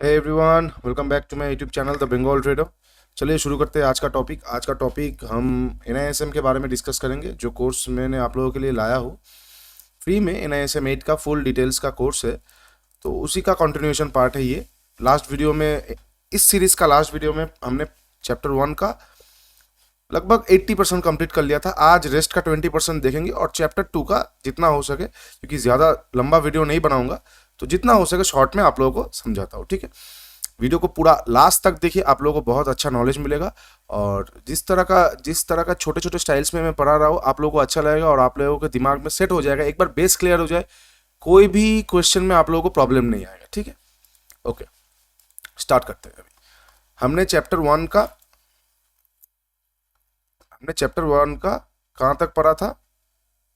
Hey everyone, welcome back to my YouTube channel the Bengal trader. चलिए शुरू करते हैं आज का टॉपिक हम NISM के बारे में डिस्कस करेंगे। जो कोर्स मैंने आप लोगों के लिए लाया हूँ फ्री में, NISM 8 का फुल डिटेल्स का कोर्स है, तो उसी का कंटिन्यूएशन पार्ट है ये। लास्ट वीडियो में, इस सीरीज़ का लास्ट वीडियो में हमने चैप्टर 1 का लगभग 80% कंप्लीट कर लिया था। आज रेस्ट का 20% देखेंगे और चैप्टर 2 का जितना हो सके, क्योंकि ज़्यादा लंबा वीडियो नहीं बनाऊंगा, तो जितना हो सके शॉर्ट में आप लोगों को समझाता हूँ, ठीक है। वीडियो को पूरा लास्ट तक देखिए, आप लोगों को बहुत अच्छा नॉलेज मिलेगा। और जिस तरह का छोटे छोटे स्टाइल्स में मैं पढ़ा रहा हूँ, आप लोगों को अच्छा लगेगा और आप लोगों के दिमाग में सेट हो जाएगा। एक बार बेस क्लियर हो जाए, कोई भी क्वेश्चन में आप लोगों को प्रॉब्लम नहीं आएगा, ठीक है। ओके, स्टार्ट करते हैं। अभी हमने चैप्टर वन का कहाँ तक पढ़ा था?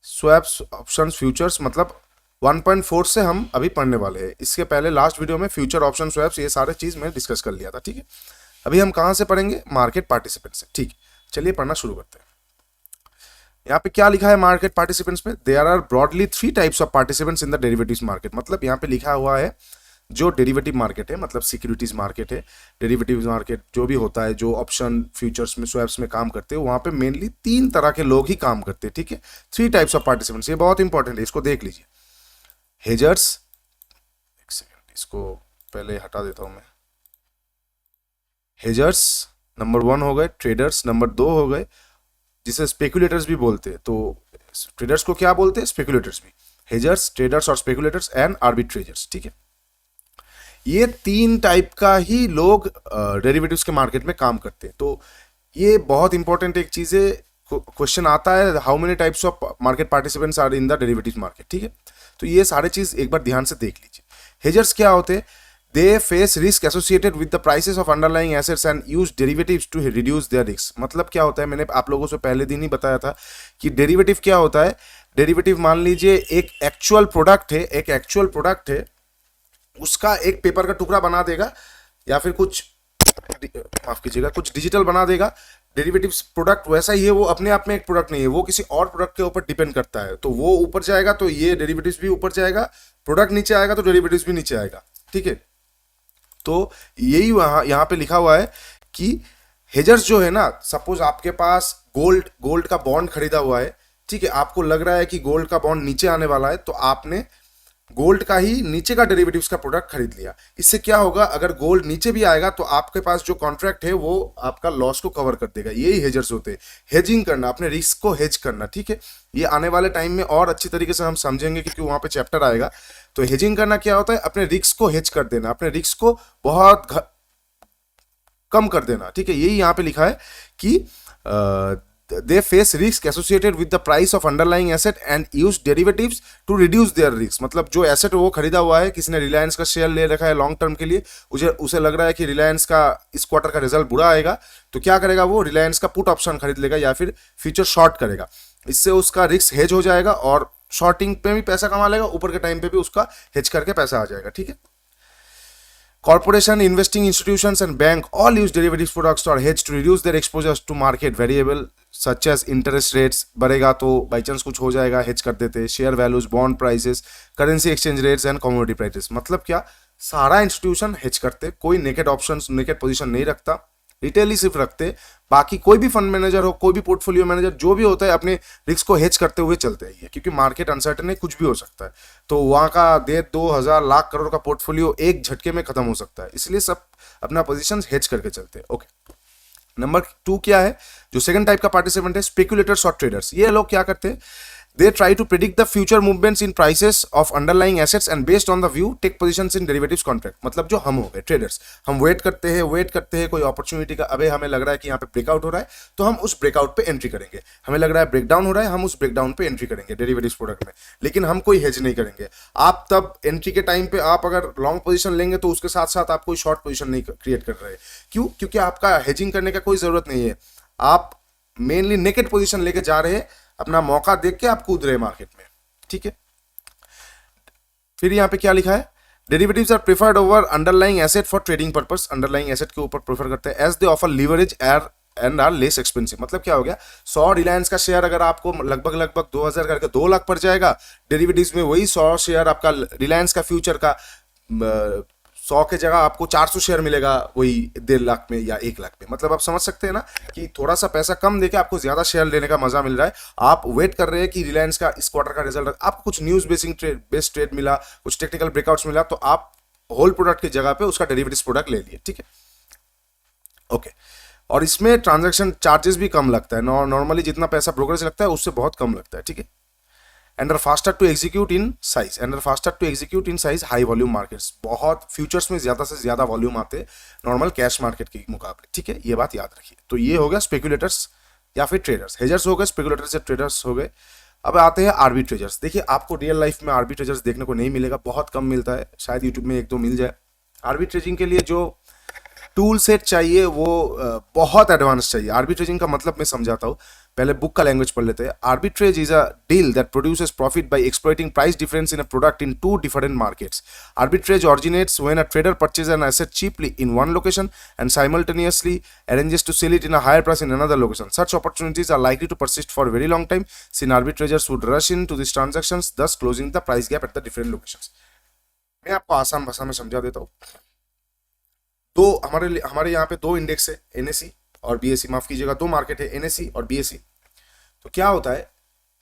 स्वैप्स, ऑप्शंस, फ्यूचर्स, मतलब 1.4 से हम अभी पढ़ने वाले हैं। इसके पहले लास्ट वीडियो में फ्यूचर, ऑप्शन, स्वैप्स, ये सारे चीज़ मैं डिस्कस कर लिया था, ठीक है। अभी हम कहाँ से पढ़ेंगे? मार्केट पार्टिसिपेंट से, ठीक। चलिए पढ़ना शुरू करते हैं। यहाँ पे क्या लिखा है मार्केट पार्टिसिपेंट्स में? There are broadly 3 types of participants in the derivatives market. मतलब यहाँ पे लिखा हुआ है जो डेरिवेटिव मार्केट है, मतलब सिक्योरिटीज मार्केट है, डेरिवेटिव मार्केट जो भी होता है, जो ऑप्शन, फ्यूचर्स में, स्वैप्स में काम करते हैं, वहां पे मेनली 3 तरह के लोग ही काम करते हैं, ठीक है। 3 टाइप्स ऑफ पार्टिसिपेंट्स, ये बहुत इंपॉर्टेंट है, इसको देख लीजिए। हेजर्स, एक सेकेंड, इसको पहले हटा देता हूं मैं। हेजर्स नंबर 1 हो गए, ट्रेडर्स नंबर 2 हो गए, जिसे स्पेकुलेटर्स भी बोलते हैं। तो ट्रेडर्स को क्या बोलते हैं? स्पेकुलेटर्स भी। हेजर्स, ट्रेडर्स और स्पेकुलेटर्स एंड आर्बिट्रेजर्स, ठीक है। ये 3 टाइप का ही लोग डेरिवेटिव्स के मार्केट में काम करते हैं। तो ये बहुत इंपॉर्टेंट एक चीज है। क्वेश्चन आता है, how many types of market participants are in the derivatives market, ठीक है। तो ये सारे चीज एक बार ध्यान से देख लीजिए। हेजर्स क्या होते हैं? They face risk associated with the prices of underlying assets and use derivatives to reduce their risk. मतलब क्या होता है, मैंने आप लोगों से पहले दिन ही बताया था कि डेरिवेटिव क्या होता है। डेरिवेटिव मान लीजिए एक एक्चुअल प्रोडक्ट है, उसका एक पेपर का टुकड़ा बना देगा, या फिर कुछ, माफ कीजिएगा, कुछ डिजिटल बना देगा। डेरिवेटिव्स प्रोडक्ट वैसा ही है, वो अपने आप में एक प्रोडक्ट नहीं है, वो किसी और प्रोडक्ट के ऊपर डिपेंड करता है। तो वो ऊपर जाएगा तो ये डेरिवेटिव्स भी ऊपर जाएगा, प्रोडक्ट नीचे आएगा तो डेरिवेटिव्स भी नीचे आएगा, ठीक है। तो यही वहां यहाँ पे लिखा हुआ है कि हेजर्स जो है ना, सपोज आपके पास गोल्ड का बॉन्ड खरीदा हुआ है, ठीक है। आपको लग रहा है कि गोल्ड का बॉन्ड नीचे आने वाला है, तो आपने गोल्ड का ही नीचे का डेरिवेटिव्स का प्रोडक्ट खरीद लिया। इससे क्या होगा, अगर गोल्ड नीचे भी आएगा तो आपके पास जो कॉन्ट्रैक्ट है वो आपका लॉस को कवर कर देगा। यही हेजर्स होते हैं। हेजिंग करना, अपने रिस्क को हेज करना, ठीक है। ये आने वाले टाइम में और अच्छी तरीके से हम समझेंगे, क्योंकि वहां पे चैप्टर आएगा। तो हेजिंग करना क्या होता है? अपने रिस्क को हेज कर देना, अपने रिस्क को बहुत कम कर देना, ठीक है। यही यहाँ पे लिखा है कि they face risk associated with the price of underlying asset and use derivatives to reduce their risk। मतलब जो एसेट वो खरीदा हुआ है, किसी ने रिलायंस का शेयर ले रखा है लॉन्ग टर्म के लिए, उसे लग रहा है कि रिलायंस का इस क्वार्टर का रिजल्ट बुरा आएगा, तो क्या करेगा, वो रिलायंस का पुट ऑप्शन खरीद लेगा या फिर फ्यूचर शॉर्ट करेगा। इससे उसका रिस्क हेज हो जाएगा और शॉर्टिंग पे भी पैसा कमा लेगा, ऊपर के टाइम पे भी उसका हेज करके पैसा आ जाएगा, ठीक है। Corporation, investing institutions, and bank all use derivatives products or hedge to reduce their exposures to market variable such as interest rates। बढ़ेगा तो बाई चांस कुछ हो जाएगा, हेज कर देते हैं। Share values, bond prices, currency exchange rates and commodity prices. मतलब क्या, सारा इंस्टीट्यूशन हेज करते, कोई नेकेड ऑप्शन, नेकेड पोजीशन नहीं रखता, रिटेल ही सिर्फ रखते। बाकी कोई भी फंड मैनेजर हो, कोई भी पोर्टफोलियो मैनेजर, जो भी होता है, अपने रिस्क को हेज करते हुए चलते हैं, क्योंकि मार्केट अनसर्टेन है, कुछ भी हो सकता है। तो वहां का 1,500,000 लाख करोड़ का पोर्टफोलियो एक झटके में खत्म हो सकता है, इसलिए सब अपना पोजीशन हेज करके चलते हैं। ओके, नंबर 2 क्या है? जो सेकंड टाइप का पार्टिसिपेंट है, स्पेकुलेटर्स और ट्रेडर्स। ये लोग क्या करते हैं? They try to predict the future movements in prices of underlying assets and based on the view take positions in derivatives contract। मतलब जो हम हो गए ट्रेडर्स, हम वेट करते हैं कोई अपॉर्चुनिटी का। अबे हमें लग रहा है कि यहाँ पे ब्रेकआउट हो रहा है, तो हम उस ब्रेकआउट पे एंट्री करेंगे। हमें लग रहा है ब्रेकडाउन हो रहा है, हम उस ब्रेकडाउन पे एंट्री करेंगे डेरिवेटिव्स प्रोडक्ट में, लेकिन हम कोई हेज नहीं करेंगे। आप तब एंट्री के टाइम पे आप अगर लॉन्ग पोजीशन लेंगे तो उसके साथ साथ आप कोई शॉर्ट पोजीशन नहीं क्रिएट कर रहे। क्यों? क्योंकि आपका हेजिंग करने का कोई जरूरत नहीं है। आप मेनली नेकेड पोजीशन लेके जा रहे हैं, अपना मौका देख के आप कूद रहे मार्केट में, ठीक है। फिर यहां पे क्या लिखा है? Derivatives are preferred over underlying asset for trading purpose. Underlying asset के ऊपर प्रेफर करते हैं, as they offer leverage and are less expensive. मतलब क्या हो गया, 100 रिलायंस का शेयर अगर आपको लगभग 2,000 करके 2 लाख पड़ जाएगा, डेरिवेटिव्स में वही 100 शेयर आपका रिलायंस का फ्यूचर का 100 के जगह आपको 400 शेयर मिलेगा वही 1.5 लाख में या 1 लाख में। मतलब आप समझ सकते हैं ना कि थोड़ा सा पैसा कम देके आपको ज्यादा शेयर लेने का मजा मिल रहा है। आप वेट कर रहे हैं कि रिलायंस का इस क्वार्टर का रिजल्ट, आपको कुछ न्यूज बेस्ड ट्रेड मिला, कुछ टेक्निकल ब्रेकआउट्स मिला, तो आप होल प्रोडक्ट की जगह पे उसका डेरिवेटिव्स प्रोडक्ट ले लिए, ठीक है। ओके, और इसमें ट्रांजैक्शन चार्जेस भी कम लगता है, नॉर्मली जितना पैसा ब्रोकरेज लगता है उससे बहुत कम लगता है, ठीक है। And are faster to execute in size, and are faster to execute in size high volume markets. बहुत फ्यूचर्स में ज्यादा से ज्यादा वॉल्यूम आते हैं नॉर्मल कैश मार्केट के मुकाबले, ठीक है, ये बात याद रखिए। तो ये हो गया स्पेकुलेटर्स या फिर ट्रेडर्स, हेजर्स हो गए, स्पेकुलेटर्स या ट्रेडर्स हो गए। अब आते हैं आर्बिट्रेजर्स। देखिए आपको रियल लाइफ में आर्बिट्रेजर्स देखने को नहीं मिलेगा, बहुत कम मिलता है, शायद यूट्यूब में 1-2 मिल जाए। आर्बिट्रेजिंग के लिए जो टूल सेट चाहिए वो बहुत एडवांस चाहिए। आर्बिट्रेजिंग का मतलब मैं समझाता हूँ, पहले बुक का लैंग्वेज पढ़ लेते हैं। Arbitrage is a deal that produces profit by exploiting price difference in a product in 2 different markets. Arbitrage originates when a trader purchases an asset cheaply in one location and simultaneously arranges to sell it in a higher price in another location. Such opportunities are likely to persist for a very long time, since arbitrageurs would rush into these transactions, thus closing the price gap at the different locations. मैं आपको आसान भाषा में समझा देता हूँ। दो हमारे यहाँ पे 2 इंडेक्स है, एनएसई और बीएसई, माफ कीजिएगा 2 मार्केट है, एनएसई और बीएसई। तो क्या होता है,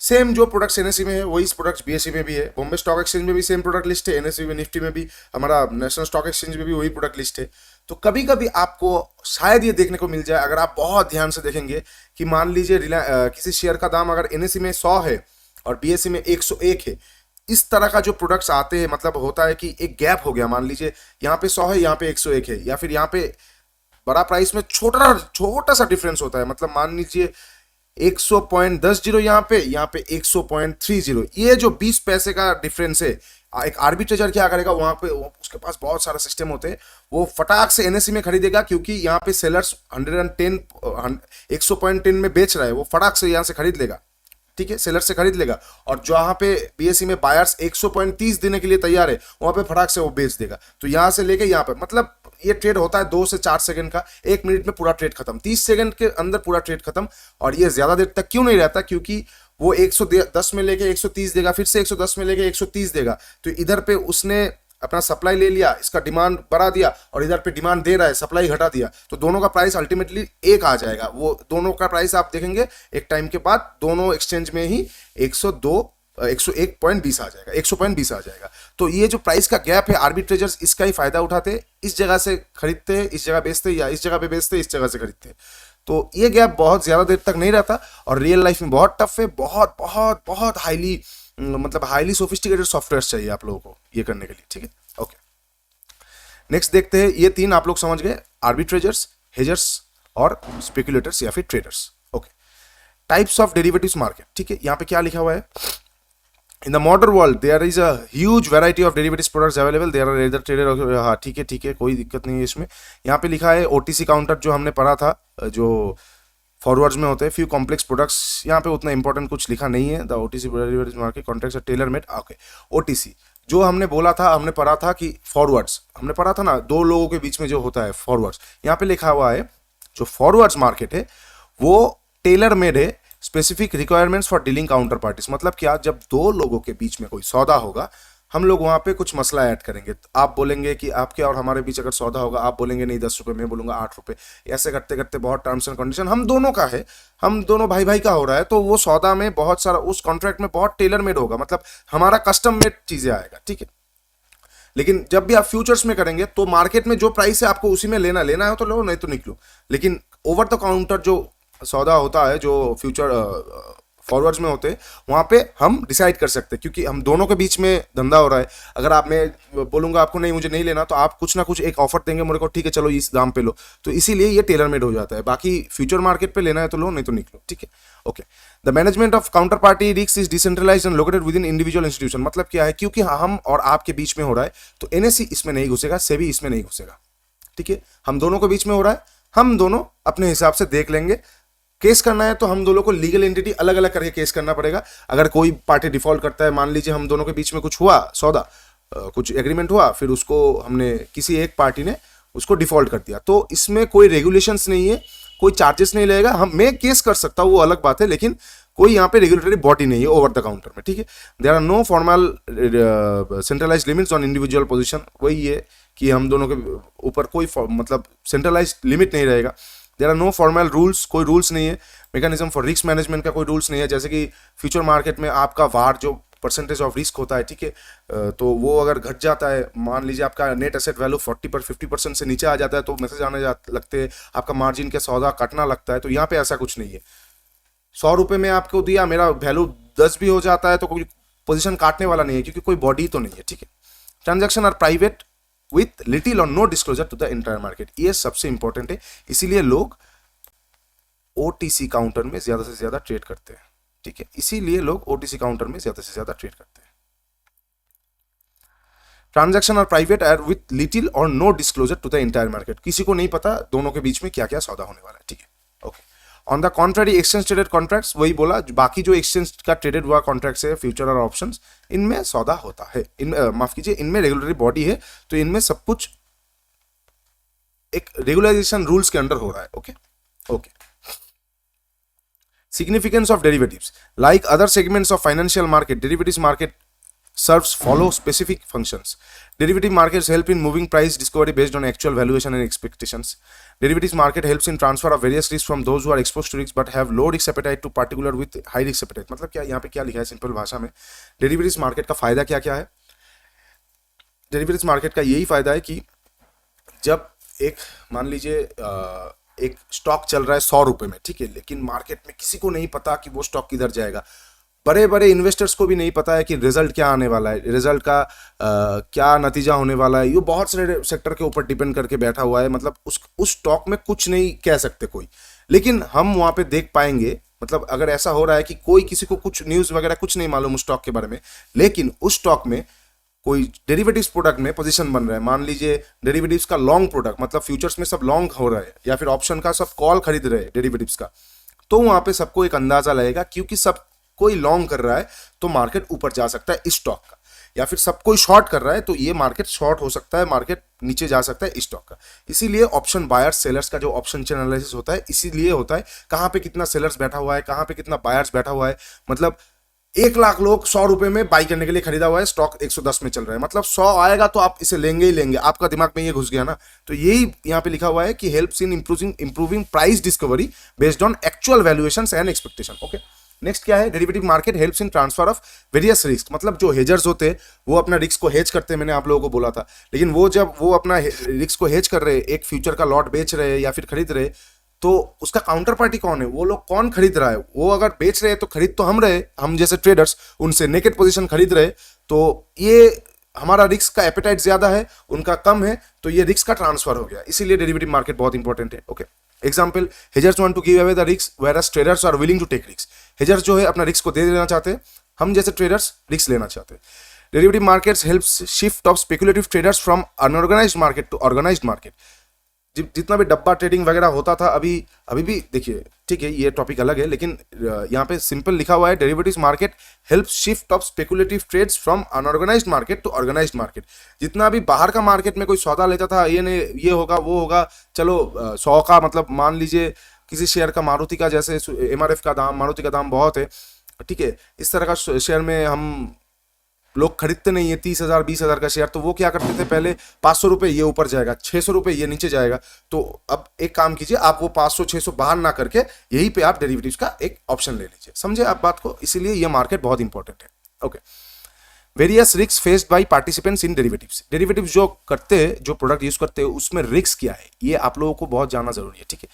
सेम जो प्रोडक्ट्स एनएसई में है वही प्रोडक्ट्स बीएसई में भी है। बॉम्बे स्टॉक एक्सचेंज में भी सेम प्रोडक्ट लिस्ट है, एनएसई में, निफ्टी में भी, हमारा नेशनल स्टॉक एक्सचेंज में भी वही प्रोडक्ट लिस्ट है। तो कभी कभी आपको शायद ये देखने को मिल जाए, अगर आप बहुत ध्यान से देखेंगे, कि मान लीजिए किसी शेयर का दाम अगर एनएसई में 100 है और बीएसई में 101 है, इस तरह का जो प्रोडक्ट्स आते हैं, मतलब होता है कि एक गैप हो गया, मान लीजिए यहाँ पे 100 है, यहाँ पे 101 है, या फिर यहाँ पे बड़ा प्राइस में छोटा सा डिफरेंस होता है, मतलब मान लीजिए 100.10 यहाँ पे 100.30, ये जो 20 पैसे का डिफरेंस है, एक आर्बिट्रेजर क्या करेगा, वहां पे उसके पास बहुत सारा सिस्टम होते हैं, वो फटाक से एनएसई में खरीदेगा, क्योंकि यहाँ पे सेलर्स 100.10 में बेच रहा है, वो फटाक से यहाँ से खरीद लेगा, ठीक है, सेलर से खरीद लेगा। और जहां पे बीएसई में बायर्स 100.30 देने के लिए तैयार है, वहां पे फटाक से वो बेच देगा। तो यहां से लेके यहां पे, मतलब ये ट्रेड होता है 2 से 4 सेकंड का, 1 मिनट में पूरा ट्रेड खत्म, 30 सेकंड के अंदर पूरा ट्रेड खत्म। और ये ज्यादा देर तक क्यों नहीं रहता, क्योंकि वो 110 में लेके 130 देगा, फिर से 110 में लेके 130 देगा, तो इधर पे उसने अपना सप्लाई ले लिया, इसका डिमांड बढ़ा दिया, और इधर पे डिमांड दे रहा है, सप्लाई घटा दिया, तो दोनों का प्राइस अल्टीमेटली एक आ जाएगा। वो दोनों का प्राइस आप देखेंगे एक टाइम के बाद दोनों एक्सचेंज में ही 101.20 आ जाएगा, 100.20 आ जाएगा। तो ये जो प्राइस का गैप है, आर्बिट्रेजर्स इसका ही फायदा उठाते, इस जगह से खरीदते हैं, इस जगह बेचते, या इस जगह पे बेचते, इस जगह से खरीदते हैं। तो ये गैप बहुत ज्यादा देर तक नहीं रहता, और रियल लाइफ में बहुत टफ है, बहुत बहुत बहुत हाईली, मतलब हाईली सोफिस्टिकेटेड सॉफ्टवेयर चाहिए आप लोगों को ये करने के लिए, ठीक है। ओके, नेक्स्ट देखते हैं, ये 3 आप लोग समझ गए, आर्बिट्रेजर्स, हेजर्स और स्पेकुलेटर्स या फिर traders. Okay, types of derivatives market, ठीक है, यहाँ पे क्या लिखा हुआ है, in the modern world there is a huge variety of derivatives products available, there are either trader, हाँ ठीक है, कोई दिक्कत नहीं है इसमें। यहाँ पे लिखा है ओटीसी काउंटर, जो हमने पढ़ा था, जो फॉरवर्ड्स में होते हैं, फ्यू कॉम्प्लेक्स प्रोडक्ट्स, यहाँ पे उतना इंपॉर्टेंट कुछ लिखा नहीं है। The OTC derivatives market contracts are tailor made. Okay, OTC जो हमने बोला था, हमने पढ़ा था कि फॉरवर्ड्स, हमने पढ़ा था ना, 2 लोगों के बीच में जो होता है फॉरवर्ड्स, यहाँ पे लिखा हुआ है जो फॉरवर्ड्स मार्केट है वो टेलर मेड है, specific requirements for dealing counter parties. मतलब क्या, जब 2 लोगों के बीच में कोई सौदा होगा, हम लोग वहां पे कुछ मसला ऐड करेंगे, आप बोलेंगे कि आपके और हमारे बीच अगर सौदा होगा, आप बोलेंगे नहीं 10 रुपए, मैं बोलूंगा 8 रुपए, ऐसे करते करते बहुत टर्म्स एंड कंडीशन हम दोनों का है, हम दोनों भाई भाई का हो रहा है, तो वो सौदा में बहुत सारा, उस कॉन्ट्रैक्ट में बहुत टेलर मेड होगा, मतलब हमारा कस्टम मेड चीजें आएगा, ठीक है। लेकिन जब भी आप फ्यूचर्स में करेंगे, तो मार्केट में जो प्राइस है आपको उसी में लेना है तो लो, नहीं तो निकलो। लेकिन ओवर द काउंटर जो सौदा होता है, जो फ्यूचर फॉरवर्ड्स में होते हैं, वहां पे हम डिसाइड कर सकते हैं, क्योंकि हम दोनों के बीच में धंधा हो रहा है। अगर आप, मैं बोलूंगा आपको नहीं, मुझे नहीं लेना, तो आप कुछ ना कुछ एक ऑफर देंगे मेरे को, ठीक है चलो इस दाम पे लो, तो इसीलिए ये टेलर मेड हो जाता है। बाकी फ्यूचर मार्केट पे लेना है तो लो, नहीं तो निकलो, ठीक है। Okay, the management of counter party risk is decentralised and located within individual institution. मतलब क्या है, क्योंकि हम और आपके बीच में हो रहा है, तो एनएसई इसमें नहीं घुसेगा, सेबी इसमें नहीं घुसेगा, ठीक है। हम दोनों के बीच में हो रहा है, हम दोनों अपने हिसाब से देख लेंगे। केस करना है तो हम दोनों को लीगल एंटिटी अलग अलग करके केस करना पड़ेगा। अगर कोई पार्टी डिफॉल्ट करता है, मान लीजिए हम दोनों के बीच में कुछ हुआ सौदा, कुछ एग्रीमेंट हुआ, फिर उसको हमने, किसी एक पार्टी ने उसको डिफॉल्ट कर दिया, तो इसमें कोई रेगुलेशंस नहीं है, कोई चार्जेस नहीं लगेगा। मैं केस कर सकता हूँ, वो अलग बात है, लेकिन कोई यहाँ पे रेगुलेटरी बॉडी नहीं है ओवर द काउंटर में, ठीक है। There are no formal centralised limits on individual position. वही है कि हम दोनों के ऊपर कोई मतलब सेंट्रलाइज लिमिट नहीं रहेगा। There are no formal rules, कोई रूल्स नहीं है। मैकेनिज्म फॉर रिस्क मैनेजमेंट का कोई रूल्स नहीं है, जैसे कि फ्यूचर मार्केट में आपका वार जो परसेंटेज ऑफ रिस्क होता है, ठीक है, तो वो अगर घट जाता है, मान लीजिए आपका नेट एसेट वैल्यू 50% से नीचे आ जाता है तो मैसेज आने लगते हैं, आपका मार्जिन का सौदा कटना लगता है। तो यहाँ पे ऐसा कुछ नहीं है। 100 रुपये में आपको दिया, मेरा वैल्यू 10 भी हो जाता है तो कोई पोजीशन काटने वाला नहीं है, क्योंकि कोई बॉडी तो नहीं है, ठीक है। Transaction are private with little or no disclosure to the entire market, ये सबसे इंपॉर्टेंट है। इसीलिए लोग ओटीसी काउंटर में ज्यादा से ज्यादा ट्रेड करते हैं, ठीक है, इसीलिए लोग ओटीसी काउंटर में ज्यादा से ज्यादा ट्रेड करते हैं। Transaction are private and with little or no disclosure to the entire market, किसी को नहीं पता दोनों के बीच में क्या क्या सौदा होने वाला है, ठीक है, okay. On the contrary exchange traded contracts, वही बोला, बाकी जो एक्सचेंज का ट्रेडेड हुआ कॉन्ट्रैक्ट्स है, फ्यूचर और ऑप्शंस, इनमें सौदा होता है। माफ कीजिए, इनमें रेगुलेटरी बॉडी है, तो इनमें सब कुछ एक रेगुलाइजेशन रूल्स के अंडर हो रहा है, okay okay. Significance of derivatives. Like other segments of financial market, derivatives market serves follow specific functions. Derivative markets help in moving price discovery based on actual valuation and expectations. Derivatives market helps in transfer of various risks from those who are exposed to risks but have low risk appetite to particular with high risk appetite. मतलब क्या, यहाँ पे क्या लिखा है simple भाषा में, derivatives market का फायदा क्या क्या है। डेरिवेटिव्स मार्केट का यही फायदा है कि जब एक, मान लीजिए एक स्टॉक चल रहा है 100 रुपए में, ठीक है, लेकिन मार्केट में किसी को नहीं पता कि वो स्टॉक किधर जाएगा, बड़े बड़े इन्वेस्टर्स को भी नहीं पता है कि रिजल्ट क्या आने वाला है, रिजल्ट का क्या नतीजा होने वाला है, ये बहुत सारे सेक्टर के ऊपर डिपेंड करके बैठा हुआ है, मतलब उस स्टॉक में कुछ नहीं कह सकते कोई, लेकिन हम वहां पे देख पाएंगे, मतलब अगर ऐसा हो रहा है कि कोई किसी को कुछ न्यूज वगैरह कुछ नहीं मालूम उस स्टॉक के बारे में, लेकिन उस स्टॉक में कोई डेरिवेटिव्स प्रोडक्ट में पोजीशन बन रहा है, मान लीजिए डेरिवेटिव्स का लॉन्ग प्रोडक्ट, मतलब फ्यूचर्स में सब लॉन्ग हो रहा है, या फिर ऑप्शन का सब कॉल खरीद रहे हैं डेरिवेटिव्स का, तो वहां पे सबको एक अंदाजा लगेगा, क्योंकि सब कोई लॉन्ग कर रहा है तो मार्केट ऊपर जा सकता है इस स्टॉक का, या फिर सब कोई शॉर्ट कर रहा है तो ये मार्केट शॉर्ट हो सकता है, मार्केट नीचे जा सकता है इस स्टॉक का। इसीलिए ऑप्शन बायर्स सेलर्स का जो ऑप्शन चैन एनालिसिस होता है, इसीलिए होता है कहां पे कितना सेलर्स बैठा हुआ है, कहां पे कितना बायर्स बैठा हुआ है, मतलब 1 लाख लोग 100 रुपए में बाई करने के लिए खरीदा हुआ है, स्टॉक 110 में चल रहा है, मतलब 100 आएगा तो आप इसे लेंगे ही लेंगे, आपका दिमाग में ये घुस गया ना। तो यही यहाँ पे लिखा हुआ है कि helps in improving price discovery based on actual valuations and expectation, okay. Next क्या है, derivative market helps in transfer of various risk, मतलब जो हेजर्स होते हैं वो अपना रिस्क को हेज करते हैं, मैंने आप लोगों को बोला था, लेकिन वो जब वो अपना रिस्क को हेज कर रहे हैं, एक फ्यूचर का लॉट बेच रहे हैं या फिर खरीद रहे, तो उसका काउंटर पार्टी कौन है, वो लोग कौन खरीद रहा है, वो अगर बेच रहे हैं तो खरीद तो हम रहे, हम जैसे ट्रेडर्स उनसे नेकेड पोजीशन खरीद रहे, तो ये हमारा रिस्क का एपेटाइट ज्यादा है, उनका कम है, तो ये रिस्क का ट्रांसफर हो गया, इसीलिए डेरिवेटिव मार्केट बहुत इंपॉर्टेंट है, okay. Example, hedgers want to give away the risk whereas traders are willing to take risk, hedgers जो है अपना रिस्क को दे देना चाहते हैं, हम जैसे ट्रेडर्स रिस्क लेना चाहते हैं। Derivative markets helps shift of speculative traders from unorganised market to organised market, जितना भी डब्बा ट्रेडिंग वगैरह होता था, अभी भी देखिए, ठीक है, ये टॉपिक अलग है, लेकिन यहाँ पे सिंपल लिखा हुआ है, derivatives market help shift of speculative trades from unorganised market to organised market. जितना भी बाहर का मार्केट में कोई सौदा लेता था, ये नहीं ये होगा वो होगा, चलो 100 का, मतलब मान लीजिए किसी शेयर का, मारुति का, जैसे MRF का दाम, मारुति का दाम बहुत है, ठीक है, इस तरह का शेयर में हम लोग खरीदते नहीं है 30,000 20,000 का शेयर, तो वो क्या करते थे, पहले 500 रुपए ये ऊपर जाएगा, 600 रुपए ये नीचे जाएगा, तो अब एक काम कीजिए, आप वो 500 600 बाहर ना करके यहीं पे आप डेरिवेटिव्स का एक ऑप्शन ले लीजिए, समझे आप बात को, इसीलिए ये मार्केट बहुत इंपॉर्टेंट है, okay. Various risk faced by participants in derivatives, derivatives जो करते हैं, जो प्रोडक्ट यूज करते हैं, उसमें रिस्क क्या है, ये आप लोगों को बहुत जानना जरूरी है, ठीक है।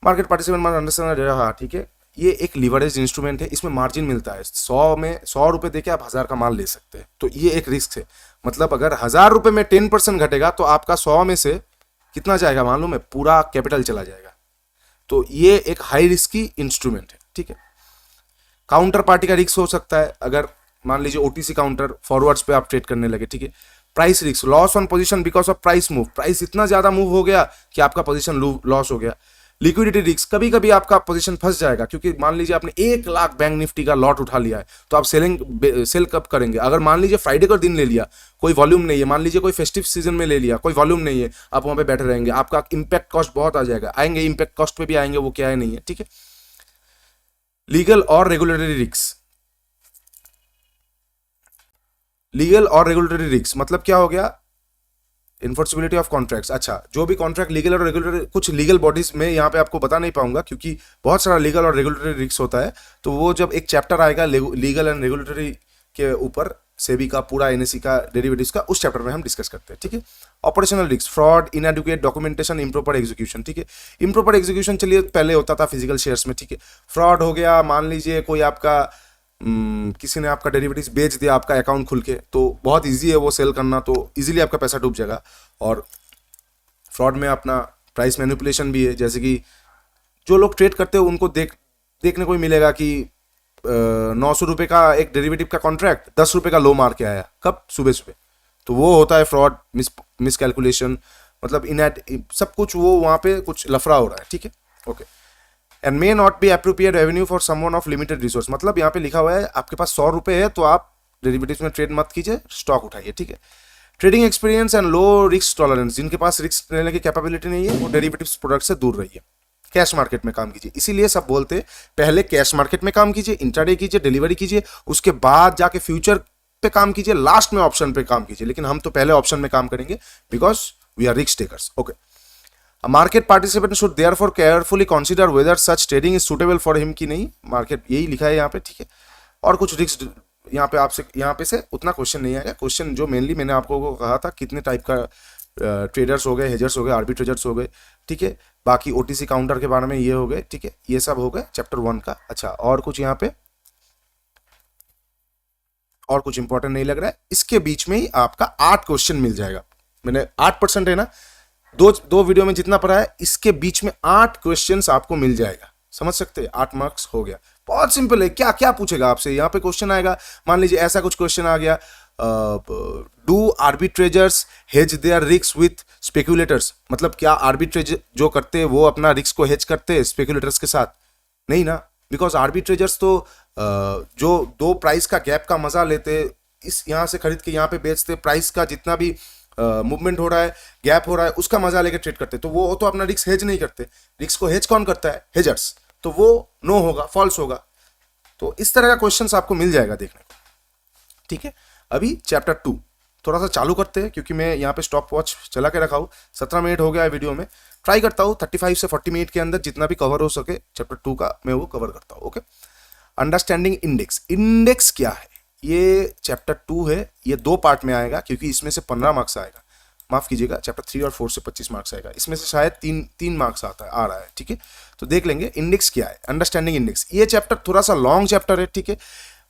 मार्केट पार्टिसिपेंट अंडरस्टैंड, हाँ ठीक है, ये एक लिवरेज इंस्ट्रूमेंट है, इसमें मार्जिन मिलता है, 100 रुपए देके आप 1000 का माल ले सकते हैं, तो ये एक रिस्क है, मतलब अगर 1000 रुपए में 10% घटेगा तो आपका 100 में से कितना जाएगा मालूम है, पूरा कैपिटल चला जाएगा, तो ये एक हाई रिस्की इंस्ट्रूमेंट है, ठीक है। काउंटर पार्टी का रिस्क हो सकता है, अगर मान लीजिए ओटीसी काउंटर फॉरवर्ड्स पे आप ट्रेड करने लगे, ठीक है। Price risk, loss on position because of price move, price इतना ज्यादा मूव हो गया कि आपका पोजीशन लॉस हो गया। लिक्विडिटी रिस्क, कभी कभी आपका पोजीशन फंस जाएगा, क्योंकि मान लीजिए आपने 1 लाख बैंक निफ्टी का लॉट उठा लिया है, तो आप सेल कब करेंगे, अगर मान लीजिए फ्राइडे का दिन ले लिया, कोई वॉल्यूम नहीं है, मान लीजिए कोई फेस्टिव सीजन में ले लिया, कोई वॉल्यूम नहीं है, आप वहां पे बैठे रहेंगे, आपका इंपैक्ट कॉस्ट बहुत आ जाएगा, आएंगे इंपैक्ट कॉस्ट पे भी आएंगे, वो क्या है नहीं है, ठीक है। लीगल और रेगुलेटरी रिस्क, लीगल और रेगुलेटरी रिस्क मतलब क्या हो गया, इन्फोर्सिबिलिटी ऑफ कॉन्ट्रैक्ट्स, अच्छा जो भी कॉन्ट्रैक्ट लीगल और रेगुलेटरी, कुछ लीगल बॉडीज में यहाँ पे आपको बता नहीं पाऊंगा क्योंकि बहुत सारा लीगल और रेगुलेटरी रिस्क होता है, तो वो जब एक चैप्टर आएगा लीगल एंड रेगुलेटरी के ऊपर सेबी का पूरा एनएससी का डेरिवेटिव्स का, उस चैप्टर में हम डिस्कस करते हैं, ठीक है। Operational risk, fraud, inadequate documentation, improper execution, ठीक है। इम्प्रॉपर एग्जीक्यूशन चलिए पहले होता था फिजिकल शेयर्स में, ठीक है। फ्रॉड हो गया, मान लीजिए कोई आपका किसी ने आपका डेरिवेटिव्स बेच दिया आपका अकाउंट खुल के, तो बहुत इजी है वो सेल करना, तो इजीली आपका पैसा डूब जाएगा। और फ्रॉड में अपना प्राइस मैनिपुलेशन भी है, जैसे कि जो लोग ट्रेड करते हैं उनको देखने को ही मिलेगा कि 900 रुपये का एक डेरिवेटिव का कॉन्ट्रैक्ट 10 रुपये का लो मार के आया, कब? सुबह सुबह। तो वो होता है फ्रॉड, मिस कैलकुलेशन, मतलब सब कुछ वो वहाँ पे कुछ लफड़ा हो रहा है, ठीक है, okay. And may not be appropriate revenue for someone of limited resource, मतलब यहाँ पे लिखा हुआ है आपके पास 100 रुपये है तो आप डेरिवेटिव्स में ट्रेड मत कीजिए, स्टॉक उठाइए, ठीक है। Trading experience and low risk tolerance, जिनके पास रिस्क लेने की कैपेबिलिटी नहीं है वो डेरिवेटिव्स प्रोडक्ट से दूर रहिए। कैश मार्केट में काम कीजिए, इसीलिए सब बोलते हैं पहले कैश मार्केट में काम कीजिए, इंट्राडे कीजिए, डिलीवरी कीजिए, उसके बाद जाके फ्यूचर पे काम कीजिए, लास्ट में ऑप्शन पे काम कीजिए। लेकिन हम तो पहले ऑप्शन में काम करेंगे because we are risk takers, okay. A market participant should therefore carefully consider whether such trading is suitable for him कि नहीं, मार्केट यही लिखा है यहाँ पे, ठीक है। और कुछ रिस्क यहाँ पे आपसे, यहाँ पे से उतना क्वेश्चन नहीं आएगा। क्वेश्चन जो मेनली मैंने आपको कहा था कितने टाइप का ट्रेडर्स हो गए, हेजर्स हो गए, आर्बिट्रेजर्स हो गए, ठीक है। बाकी ओटीसी काउंटर के बारे में ये हो गए, ठीक है, ये सब हो गए चैप्टर 1 का। अच्छा और कुछ यहाँ पे और कुछ इंपॉर्टेंट नहीं लग रहा है, इसके बीच में ही आपका 8 क्वेश्चन मिल जाएगा। मैंने 8% है ना, दो वीडियो में जितना पढ़ा है इसके बीच में 8 क्वेश्चंस आपको मिल जाएगा, समझ सकते हैं। 8 मार्क्स हो गया, बहुत सिंपल है। क्या क्या पूछेगा आपसे यहाँ पे क्वेश्चन आएगा, मान लीजिए ऐसा कुछ क्वेश्चन आ गया, do arbitrageurs hedge their risk with speculators, मतलब क्या आर्बिट्रेज जो करते हैं वो अपना रिस्क को हेज करते हैं स्पेकुलेटर्स के साथ? नहीं ना, बिकॉज आर्बिट्रेजर्स तो जो दो प्राइस का गैप का मजा लेते, इस यहाँ से खरीद के यहाँ पे बेचते, प्राइस का जितना भी मूवमेंट हो रहा है, गैप हो रहा है, उसका मजा लेके ट्रेड करते, तो वो तो अपना रिस्क हेज नहीं करते। रिस्क को हेज कौन करता है? हेजर्स। तो वो नो होगा, फॉल्स होगा। तो इस तरह का क्वेश्चंस आपको मिल जाएगा देखने को, ठीक है। अभी चैप्टर 2 थोड़ा सा चालू करते हैं क्योंकि मैं यहाँ पे स्टॉप वॉच चला के रखा हूँ। 17 मिनट हो गया है वीडियो में, ट्राई करता हूँ 35 से 40 मिनट के अंदर जितना भी कवर हो सके चैप्टर 2 का मैं वो कवर करता हूँ, ओके। अंडरस्टैंडिंग इंडेक्स, इंडेक्स क्या है? ये चैप्टर 2 है, ये 2 पार्ट में आएगा क्योंकि इसमें से 15 मार्क्स आएगा, माफ कीजिएगा, चैप्टर 3 और 4 से 25 मार्क्स आएगा, इसमें से शायद तीन मार्क्स आ रहा है, ठीक है। तो देख लेंगे इंडेक्स क्या है, अंडरस्टैंडिंग इंडेक्स। ये चैप्टर थोड़ा सा लॉन्ग चैप्टर है, ठीक है,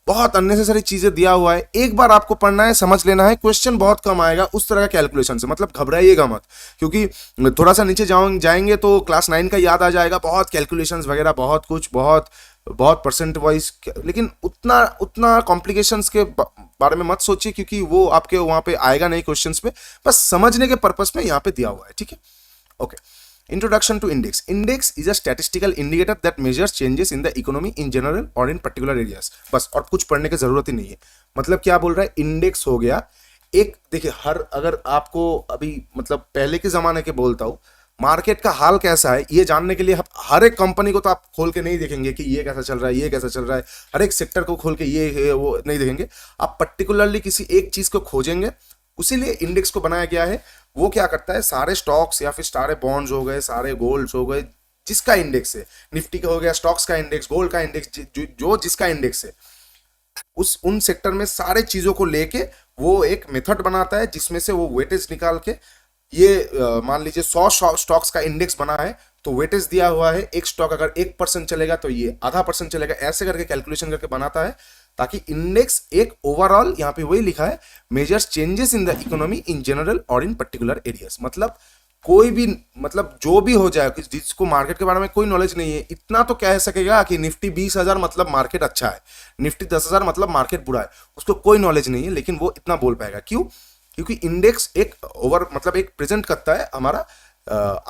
बहुत अननेसेसरी चीजें दिया हुआ है, एक बार आपको पढ़ना है, समझ लेना है, क्वेश्चन बहुत कम आएगा उस तरह का कैलकुलेशन से, मतलब घबराइएगा मत, क्योंकि थोड़ा सा नीचे जाएंगे तो क्लास 9 का याद आ जाएगा, बहुत कैलकुलेशंस वगैरह, बहुत कुछ, बहुत परसेंट वाइज, लेकिन उतना कॉम्प्लिकेशंस के बारे में मत सोचिए क्योंकि वो आपके वहां पे आएगा नहीं क्वेश्चंस पे, बस समझने के पर्पस में यहाँ पे दिया हुआ है, ठीक है, okay. Introduction to index, index is a statistical indicator that measures changes in the economy in general और इन पर्टिकुलर एरियाज, बस, और कुछ पढ़ने की जरूरत ही नहीं है। मतलब क्या बोल रहा है, इंडेक्स हो गया एक, देखिए अगर आपको अभी मतलब पहले के जमाने के बोलता हूं, मार्केट का हाल कैसा है ये जानने के लिए हर एक कंपनी को तो आप खोल के नहीं देखेंगे कि ये कैसा चल रहा है, ये कैसा चल रहा है, हर एक सेक्टर को खोल के ये वो नहीं देखेंगे, आप पर्टिकुलरली किसी एक चीज को खोजेंगे, उसीलिए इंडेक्स को बनाया गया है। वो क्या करता है, सारे स्टॉक्स या फिर सारे बॉन्ड्स हो गए, सारे गोल्ड्स हो गए, जिसका इंडेक्स है, निफ्टी का हो गया, स्टॉक्स का इंडेक्स, गोल्ड का इंडेक्स, जो जिसका इंडेक्स है, उन सेक्टर में सारे चीजों को लेके वो एक मेथड बनाता है जिसमें से वो वेटेज निकाल के, ये मान लीजिए 100 स्टॉक्स का इंडेक्स बना है तो वेटेज दिया हुआ है, एक स्टॉक अगर 1% चलेगा तो ये ½ चलेगा, ऐसे करके कैलकुलेशन करके बनाता है ताकि इंडेक्स एक ओवरऑल, यहाँ पे वही लिखा है, measures changes in the economy in general और इन पर्टिकुलर एरियाज। मतलब कोई भी, मतलब जो भी हो जाए, जिसको मार्केट के बारे में कोई नॉलेज नहीं है, इतना तो कह सकेगा कि निफ्टी 20,000 मतलब मार्केट अच्छा है, निफ्टी 10,000 मतलब मार्केट बुरा है, उसको कोई नॉलेज नहीं है, लेकिन वो इतना बोल पाएगा। क्यों? क्योंकि इंडेक्स एक मतलब एक प्रेजेंट करता है हमारा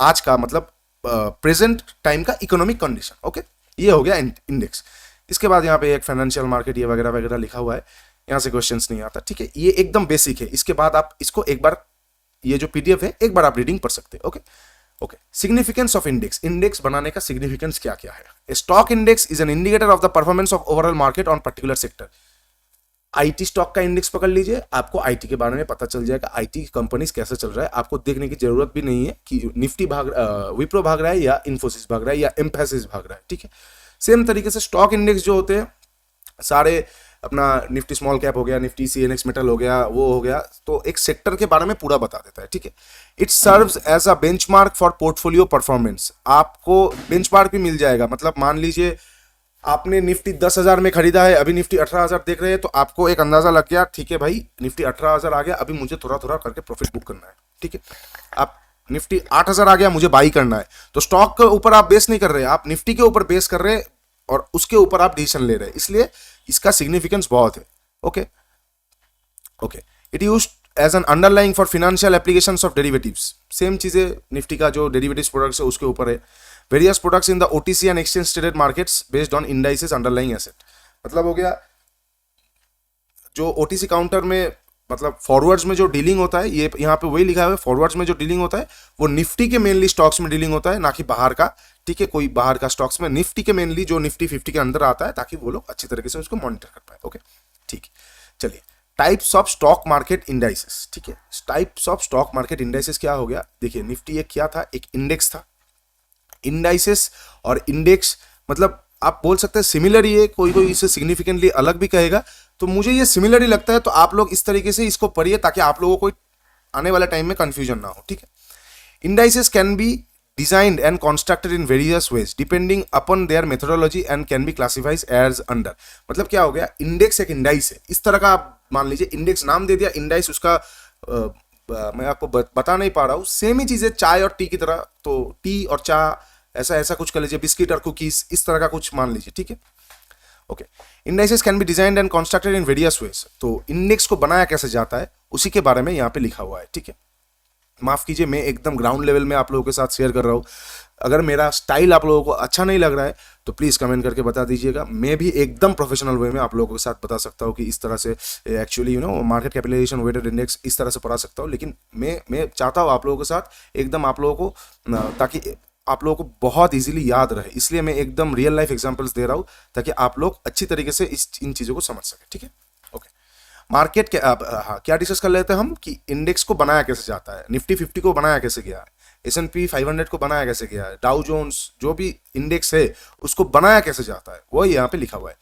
आज का, मतलब प्रेजेंट टाइम का इकोनॉमिक कंडीशन, ओके। ये हो गया इंडेक्स। इसके बाद यहाँ पे एक फाइनेंशियल मार्केट ये वगैरह वगैरह लिखा हुआ है, यहाँ से क्वेश्चंस नहीं आता, ठीक है, ये एकदम बेसिक है। इसके बाद आप इसको एक बार, ये जो पीडीएफ है एक बार आप रीडिंग पढ़ सकते हैं, okay. Significance of index, index बनाने का सिग्निफिकेंस क्या क्या है? Stock index is an indicator of the performance of overall market on particular sector. IT stock का इंडेक्स पकड़ लीजिए, आपको आईटी के बारे में पता चल जाएगा, आईटी कंपनीज कैसे चल रहा है, आपको देखने की जरूरत भी नहीं है कि निफ्टी विप्रो भाग रहा है या इन्फोसिस भाग रहा है या एम्फेसिस भाग रहा है, ठीक है। सेम तरीके से स्टॉक इंडेक्स जो होते हैं सारे, अपना निफ्टी स्मॉल कैप हो गया, निफ्टी सीएनएक्स मेटल हो गया, वो हो गया, तो एक सेक्टर के बारे में पूरा बता देता है, ठीक है। It serves as a benchmark for portfolio performance, आपको बेंचमार्क भी मिल जाएगा, मतलब मान लीजिए आपने निफ्टी 10,000 में खरीदा है, अभी निफ्टी 18,000 देख रहे हैं, तो आपको एक अंदाजा लग गया, ठीक है भाई निफ्टी 18,000 आ गया, अभी मुझे थोड़ा थोड़ा करके प्रॉफिट बुक करना है, ठीक है। आप निफ्टी 8,000 आ गया, मुझे बाई करना है, तो स्टॉक के ऊपर आप बेस नहीं कर रहे, आप निफ्टी के ऊपर बेस कर रहे हैं और उसके ऊपर आप डिसीजन ले रहे हैं, इसलिए इसका सिग्निफिकेंस बहुत है। Okay okay, it use as an underlying for financial applications of derivatives, same चीजें निफ्टी का जो डेरिवेटिव्स प्रोडक्ट्स है उसके ऊपर है। Various products in the OTC and exchange traded markets based on indices underlying asset, मतलब हो गया जो ओटीसी काउंटर में, मतलब फॉरवर्ड्स में जो डीलिंग होता है, ये यहाँ पे वही लिखा है, फॉरवर्ड्स में जो डीलिंग होता है वो निफ्टी के मेनली स्टॉक्स में डीलिंग होता है, ना कि बाहर का, ठीक है, कोई बाहर का स्टॉक्स में, निफ्टी के मेनली जो निफ्टी 50 के अंदर आता है, ताकि वो लोग अच्छी तरीके से उसको मॉनिटर कर पाए। ओके ठीक है, चलिए types of stock market indices, ठीक है। Types of stock market indices क्या हो गया, देखिए निफ्टी एक क्या था, एक इंडेक्स था। इंडाइसेस और इंडेक्स मतलब आप बोल सकते हैं सिमिलर ही है, कोई कोई इसे सिग्निफिकेंटली अलग भी कहेगा, तो मुझे ये सिमिलर ही लगता है, तो आप लोग इस तरीके से इसको पढ़िए ताकि आप लोगों को आने वाले टाइम में कंफ्यूजन ना हो, ठीक है। Indices can be designed and constructed in various ways depending upon their methodology and can be classified as under, मतलब क्या हो गया, इंडेक्स एक इंडाइस है, इस तरह का आप मान लीजिए, इंडेक्स नाम दे दिया, इंडाइस उसका मैं आपको बता नहीं पा रहा हूँ, सेम ही चीज है चाय और टी की तरह, तो टी और चाय ऐसा ऐसा कुछ कर लीजिए, बिस्किट और कुकीज इस तरह का कुछ मान लीजिए, ठीक है। Okay, indices can be designed and constructed in various veg, तो इंडेक्स को बनाया कैसे जाता है उसी के बारे में यहाँ पे लिखा हुआ है, ठीक है। माफ कीजिए, मैं एकदम ग्राउंड लेवल में आप लोगों के साथ शेयर कर रहा हूँ, अगर मेरा स्टाइल आप लोगों को अच्छा नहीं लग रहा है तो प्लीज कमेंट करके बता दीजिएगा, मैं भी एकदम प्रोफेशनल वे में आप लोगों के साथ बता सकता हूँ कि इस तरह से actually market capitalisation weighted index इस तरह से पढ़ा सकता हूँ, लेकिन मैं चाहता हूँ आप लोगों के साथ एकदम आप लोगों को, ताकि आप लोगों को बहुत इजीली याद रहे, इसलिए मैं एकदम रियल लाइफ एग्जांपल्स दे रहा हूँ ताकि आप लोग अच्छी तरीके से इन चीज़ों को समझ सके, ठीक है। ओके, मार्केट के हाँ क्या डिस्कस कर लेते हैं हम कि इंडेक्स को बनाया कैसे जाता है, निफ्टी 50 को बनाया कैसे गया, S&P 500 को बनाया कैसे गया, डाउ जोन्स जो भी इंडेक्स है उसको बनाया कैसे जाता है, वो यहाँ पे लिखा हुआ है।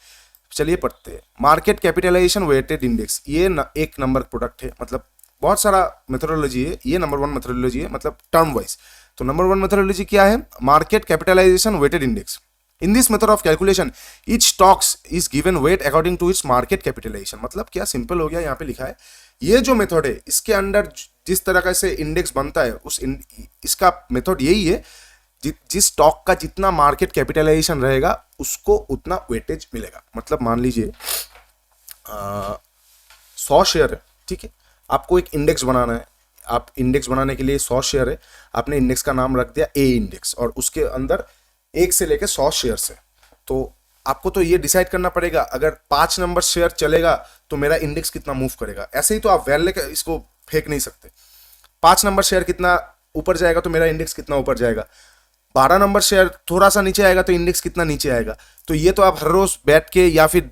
चलिए पढ़ते हैं। मार्केट कैपिटलाइजेशन वेटेड इंडेक्स, ये एक नंबर प्रोडक्ट है, मतलब बहुत सारा मेथोडोलॉजी है, ये नंबर 1 मेथोडोलॉजी है, मतलब टर्म वाइज। तो नंबर 1 मेथोडोलॉजी क्या है, market capitalisation weighted index. In this method of calculation each stocks is given weight according to its market capitalisation, मतलब क्या सिंपल हो गया, यहाँ पे लिखा है ये जो मेथड है इसके अंदर जिस तरह से इंडेक्स बनता है इसका मेथड यही है, जिस स्टॉक का जितना मार्केट कैपिटलाइजेशन रहेगा उसको उतना वेटेज मिलेगा। मतलब मान लीजिए 100 शेयर है, ठीक है, आपको एक इंडेक्स बनाना है, आप इंडेक्स बनाने के लिए 100 शेयर है, आपने इंडेक्स का नाम रख दिया ए इंडेक्स और उसके अंदर 1 से लेकर 100 शेयर है, तो आपको तो ये डिसाइड करना पड़ेगा अगर 5 नंबर शेयर चलेगा तो मेरा इंडेक्स कितना मूव करेगा। ऐसे ही तो आप वैल्यू का इसको फेंक नहीं सकते, 5 नंबर शेयर कितना ऊपर जाएगा तो मेरा इंडेक्स कितना ऊपर जाएगा, 12 नंबर शेयर थोड़ा सा नीचे आएगा तो इंडेक्स कितना नीचे आएगा। तो ये तो आप हर रोज बैठ के या फिर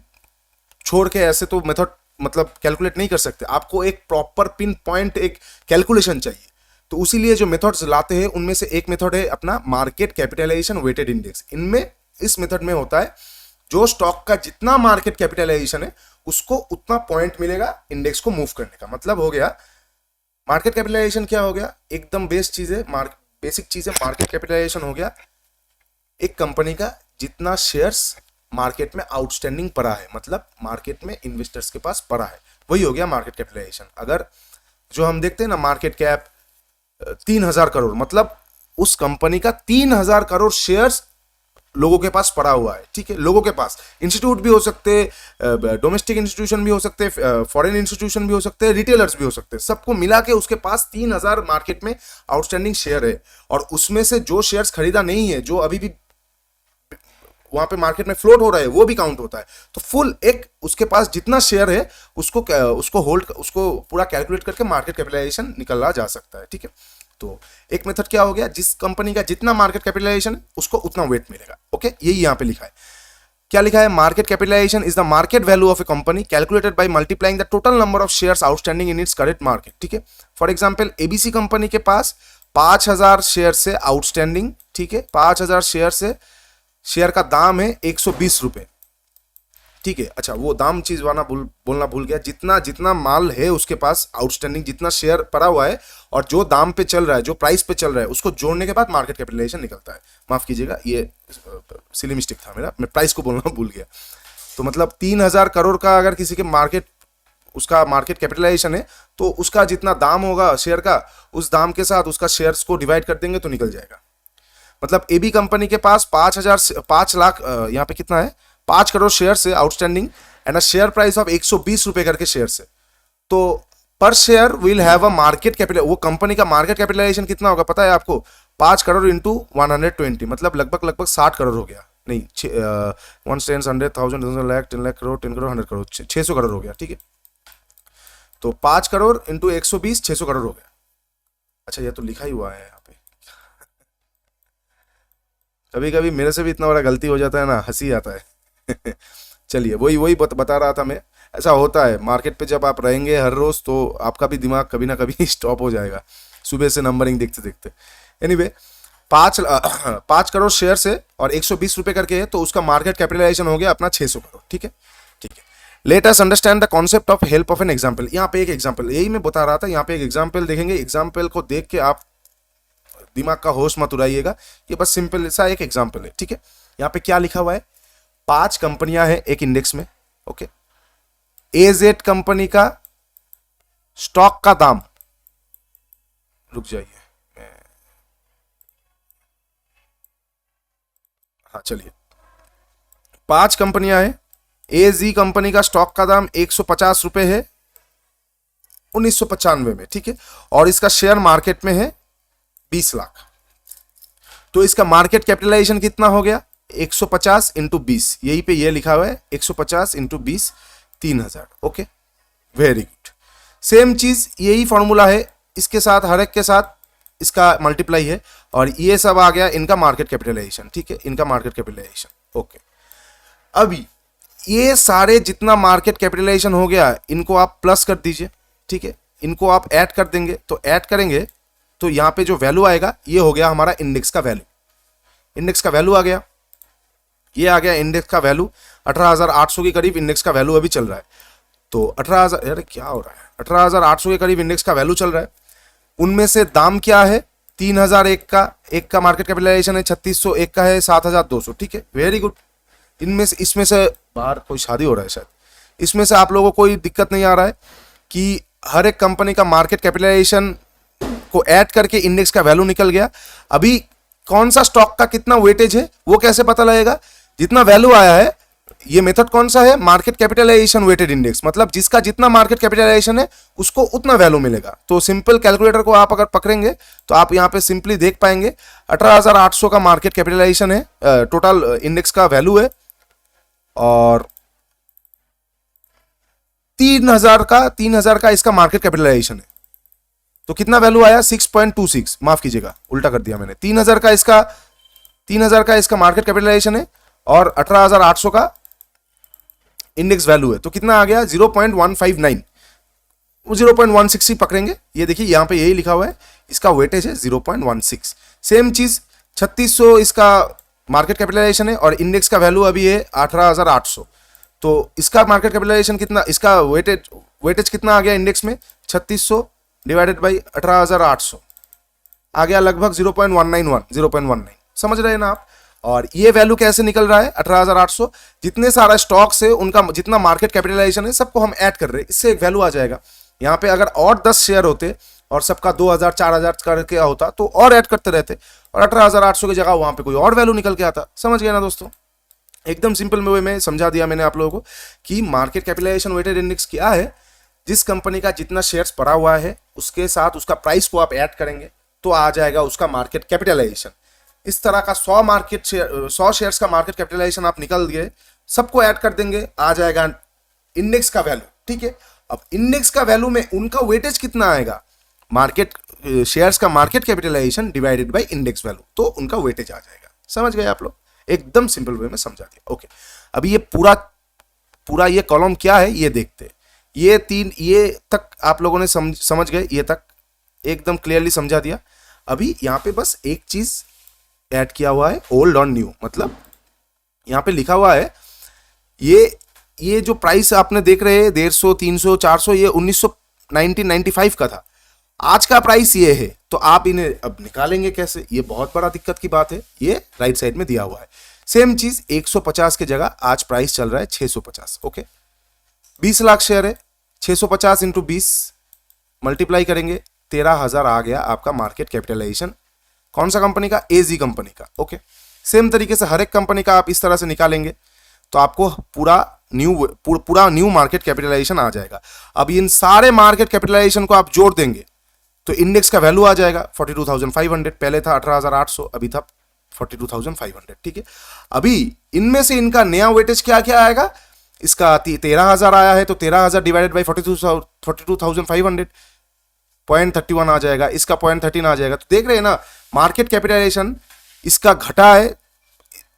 छोड़ के ऐसे तो मेथड मतलब कैलकुलेट नहीं कर सकते, आपको एक प्रॉपर पिन पॉइंट एक कैलकुलेशन चाहिए। तो उसीलिए जो मेथड्स लाते हैं उनमें से एक मेथड है अपना मार्केट कैपिटलाइजेशन वेटेड इंडेक्स। इनमें इस मेथड में होता है जो स्टॉक का जितना मार्केट कैपिटलाइजेशन है उसको उतना पॉइंट मिलेगा इंडेक्स को मूव करने का। मतलब हो गया मार्केट कैपिटलाइजेशन क्या हो गया, एकदम बेस्ट चीज है, बेसिक चीज है। मार्केट कैपिटलाइजेशन हो गया एक कंपनी का जितना शेयर्स मार्केट में आउटस्टैंडिंग पड़ा है, मतलब मार्केट में इन्वेस्टर्स के पास पड़ा है, वही हो गया मार्केट कैपिटलाइजेशन। अगर जो हम देखते हैं ना मार्केट कैप 3,000 करोड़, मतलब उस कंपनी का 3,000 करोड़ शेयर्स लोगों के पास पड़ा हुआ है, ठीक है। लोगों के पास इंस्टीट्यूट भी हो सकते, डोमेस्टिक इंस्टीट्यूशन भी हो सकते, फॉरेन इंस्टीट्यूशन भी हो सकते, रिटेलर्स भी हो सकते, सबको मिला के उसके पास 3,000 मार्केट में आउटस्टैंडिंग शेयर है। और उसमें से जो शेयर्स खरीदा नहीं है, जो अभी भी वहां पे मार्केट में फ्लोट हो रहा है, वो भी काउंट होता है। तो फुल एक उसके पास जितना शेयर है उसको होल्ड, उसको पूरा कैलकुलेट करके मार्केट कैपिटलाइजेशन निकाला जा सकता है, ठीक है। तो एक मेथड क्या हो गया, जिस कंपनी का जितना मार्केट कैपिटलाइजेशन उसको उतना वेट मिलेगा। ओके, यही यहाँ पे लिखा है। क्या लिखा है, market capitalisation is the market value of a company calculated by multiplying the total number of shares outstanding in its current market. ठीक है, फॉर एग्जांपल एबीसी कंपनी के पास 5000 शेयर से आउटस्टैंडिंग, ठीक है, 5000 शेयर से शेयर का दाम है 120 रुपए। ठीक है, अच्छा वो दाम चीज बोलना भूल गया, जितना जितना माल है उसके पास आउटस्टैंडिंग, जितना शेयर पड़ा हुआ है और जो दाम पे चल रहा है, जो प्राइस पे चल रहा है, उसको जोड़ने के बाद मार्केट कैपिटलाइजेशन निकलता है। माफ कीजिएगा, ये सिली मिस्टेक था मेरा, मैं प्राइस को बोलना भूल गया। तो मतलब 3000 करोड़ का अगर किसी के मार्केट, उसका मार्केट कैपिटलाइजेशन है, तो उसका जितना दाम होगा शेयर का, उस दाम के साथ उसका शेयर्स को डिवाइड कर देंगे तो निकल जाएगा। मतलब एबी कंपनी के पास 5 लाख, यहाँ पे कितना है, 5 करोड़ शेयर से outstanding and a share price of 120 रुपए करके शेयर से, तो पर share will have a market capital, वो कंपनी का मार्केट कैपिटलाइजेशन कितना होगा पता है आपको, 5 करोड़ इंटू 120, मतलब लगभग 60 करोड़ हो गया, नहीं 1 10 100,000 लाख 10 लाख करोड़ 10 करोड़ 100 करोड़ 600 करोड़ हो गया। ठीक है, तो 5 करोड़ इंटू 120 600 करोड़ हो गया। अच्छा ये तो लिखा ही हुआ है यहाँ पे, कभी कभी मेरे से भी इतना बड़ा गलती हो जाता है ना, हंसी आता है। चलिए वही बता रहा था मैं, ऐसा होता है मार्केट पे जब आप रहेंगे हर रोज, तो आपका भी दिमाग कभी ना कभी स्टॉप हो जाएगा सुबह से नंबरिंग देखते देखते। एनीवे 5 करोड़ शेयर से और 120 रुपए करके है, तो उसका मार्केट कैपिटलाइजेशन हो गया अपना 600 करोड़। ठीक है, ठीक है, let us understand the concept of help of an example. यहाँ पे एक एग्जाम्पल, यही मैं बता रहा था, यहाँ पे एक एग्जाम्पल देखेंगे, एग्जाम्पल को देख के आप दिमाग का होश मत उड़ाइएगा, ये बस सिंपल सा एक एग्जाम्पल है। ठीक है, यहाँ पे क्या लिखा हुआ है, 5 कंपनियां हैं एक इंडेक्स में। ओके, एजेड कंपनी का स्टॉक का दाम, रुक जाइए, हाँ चलिए, 5 कंपनियां हैं, एजी कंपनी का स्टॉक का दाम 150 रुपए है 1995 में। ठीक है, और इसका शेयर मार्केट में है 20 लाख, तो इसका मार्केट कैपिटलाइजेशन कितना हो गया, 150 इंटू 20, यही पे ये लिखा हुआ है 150 into 20 3000। Okay, very good, same चीज यही फॉर्मूला है, इसके साथ हर एक के साथ इसका मल्टीप्लाई है, और ये सब आ गया इनका मार्केट कैपिटलाइजेशन। ठीक है, इनका मार्केट कैपिटलाइजेशन। ओके, अभी ये सारे जितना मार्केट कैपिटलाइजेशन हो गया, इनको आप प्लस कर दीजिए। ठीक है, इनको आप ऐड कर देंगे, तो ऐड करेंगे तो यहाँ पे जो वैल्यू आएगा, ये हो गया हमारा इंडेक्स का वैल्यू, इंडेक्स का वैल्यू आ गया, ये आ गया इंडेक्स का वैल्यू 18,800 के करीब इंडेक्स का वैल्यू अभी चल रहा है। तो 18,000, अरे क्या हो रहा है, 18,800 के करीब इंडेक्स का वैल्यू चल रहा है। उनमें से दाम क्या है, 3001 का, एक का मार्केट कैपिटलाइजेशन है 3600, एक का है 7200। ठीक है, वेरी गुड, इनमें से, इसमें से बाहर कोई शादी हो रहा है शायद, इसमें से आप लोगों को कोई दिक्कत नहीं आ रहा है कि हर एक कंपनी का मार्केट कैपिटलाइजेशन को ऐड करके इंडेक्स का वैल्यू निकल गया। अभी कौन सा स्टॉक का कितना वेटेज है वो कैसे पता लगेगा, जितना वैल्यू आया है, ये मेथड कौन सा है, मार्केट कैपिटलाइजेशन वेटेड इंडेक्स, मतलब जिसका जितना मार्केट कैपिटलाइजेशन है उसको उतना वैल्यू मिलेगा। तो सिंपल कैलकुलेटर को आप अगर पकड़ेंगे तो आप यहां पे सिंपली देख पाएंगे 18,800 का मार्केट कैपिटलाइजेशन है, टोटल इंडेक्स का वैल्यू है, और 3000 का इसका मार्केट कैपिटलाइजेशन है, तो कितना वैल्यू आया 6.26, माफ कीजिएगा उल्टा कर दिया मैंने, 3000 का इसका मार्केट कैपिटलाइजेशन है और 18,800 का इंडेक्स वैल्यू है, तो कितना आ गया 0.159, वो 0.16 ही पकड़ेंगे। ये देखिए यहाँ पे यही लिखा हुआ है, इसका वेटेज है 0.16। सेम चीज 3600 इसका मार्केट कैपिटलाइजेशन है और इंडेक्स का वैल्यू अभी है 18,800, तो इसका मार्केट कैपिटलाइजेशन कितना, इसका वेटेज कितना आ गया इंडेक्स में, 3600 डिवाइडेड बाई 18,800 आ गया लगभग 0.191, समझ रहे हैं ना आप। और ये वैल्यू कैसे निकल रहा है, 18,800, जितने सारा स्टॉक्स है उनका जितना मार्केट कैपिटलाइजेशन है सबको हम ऐड कर रहे हैं, इससे एक वैल्यू आ जाएगा। यहाँ पे अगर और 10 शेयर होते और सबका 2,000 4,000 करके होता तो और ऐड करते रहते, और 18,800 की जगह वहां पे कोई और वैल्यू निकल के आता। समझ गए ना दोस्तों, एकदम सिंपल वे में समझा दिया मैंने आप लोगों को कि मार्केट कैपिटलाइजेशन वेटेड इंडेक्स क्या है, जिस कंपनी का जितना शेयर्स पड़ा हुआ है उसके साथ उसका प्राइस को आप ऐड करेंगे तो आ जाएगा उसका मार्केट कैपिटलाइजेशन। इस तरह का 100 शेयर्स का मार्केट कैपिटलाइजेशन आप निकल गए, सबको ऐड कर देंगे, आ जाएगा इंडेक्स का वैल्यू। ठीक है, अब इंडेक्स का वैल्यू में उनका वेटेज कितना आएगा, मार्केट शेयर्स का market capitalisation divided by index value, तो उनका वेटेज आ जाएगा। समझ गए आप लोग, एकदम सिंपल वे में समझा दिया। ओके, अभी ये पूरा पूरा ये कॉलम क्या है ये देखते हैं। ये तक आप लोगों ने समझ गए, ये तक एकदम क्लियरली समझा दिया। अभी यहाँ पे बस एक चीज ऐड किया हुआ है, ओल्ड और न्यू। मतलब यहाँ पे लिखा हुआ है ये जो प्राइस आपने देख रहे हैं 150, 300, 400, ये 1995 का था। आज का प्राइस ये है, तो आप इन्हें अब निकालेंगे कैसे? ये बहुत बड़ा दिक्कत की बात है। ये राइट साइड में दिया हुआ है। सेम चीज 150 की जगह आज प्राइस चल रहा है 650। ओके, 20 लाख शेयर है, 650 इंटू 20 मल्टीप्लाई करेंगे, 13,000 आ गया आपका मार्केट कैपिटलाइजेशन। कौन सा कंपनी का? एजी कंपनी का। ओके, सेम तरीके से हर एक कंपनी का आप इस तरह से निकालेंगे तो आपको पूरा न्यू मार्केट कैपिटलाइजेशन आ जाएगा। अब इन सारे मार्केट कैपिटलाइजेशन को आप जोड़ देंगे तो इंडेक्स का वैल्यू आ जाएगा 42,500। पहले था 18,800, अभी था 42,500। ठीक है, अभी इनमें से इनका नया वेटेज क्या क्या आएगा? इसका 13,000 आया है तो 13,000 डिवाइडेड बाई 42,500 0.31 आ जाएगा, इसका 0.13 आ जाएगा। तो देख रहे हैं ना, मार्केट कैपिटलाइजेशन इसका घटा है,